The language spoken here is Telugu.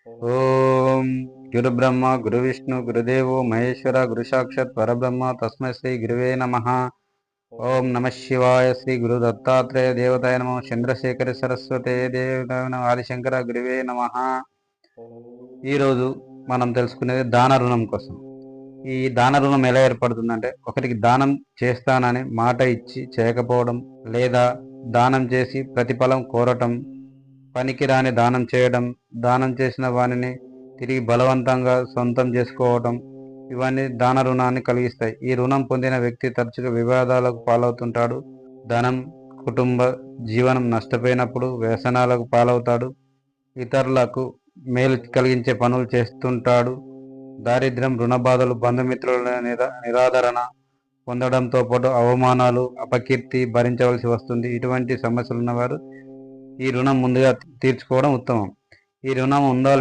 ఓం గురు బ్రహ్మ గురు విష్ణు గురుదేవో మహేశ్వర గురు సాక్షాత్ పరబ్రహ్మ తస్మై శ్రీ గురువే నమః. ఓం నమ శివాయ. శ్రీ గురు దత్తాత్రేయ దేవతాయ నమో. చంద్రశేఖర సరస్వతే దేవతాయ నమః. ఆదిశంకర గురువే నమః. ఈరోజు మనం తెలుసుకునేది దాన రుణం కోసం. ఈ దాన రుణం ఎలా ఏర్పడుతుందంటే, ఒకరికి దానం చేస్తానని మాట ఇచ్చి చేయకపోవడం, లేదా దానం చేసి ప్రతిఫలం కోరటం, పనికిరాని దానం చేయడం, దానం చేసిన వానిని తిరిగి బలవంతంగా సొంతం చేసుకోవడం, ఇవన్నీ దాన రుణాన్ని కలిగిస్తాయి. ఈ రుణం పొందిన వ్యక్తి తరచుగా వివాదాలకు పాలవుతుంటాడు. ధనం, కుటుంబ జీవనం నష్టపోయినప్పుడు వ్యసనాలకు పాలవుతాడు. ఇతరులకు మేలు కలిగించే పనులు చేస్తుంటాడు. దారిద్ర్యం, రుణ బాధలు, బంధుమిత్రుల నిరాదరణ పొందడంతో పాటు అవమానాలు, అపకీర్తి భరించవలసి వస్తుంది. ఇటువంటి సమస్యలు ఉన్నవారు ఈ రుణం ముందుగా తీర్చుకోవడం ఉత్తమం. ఈ రుణం ఉందో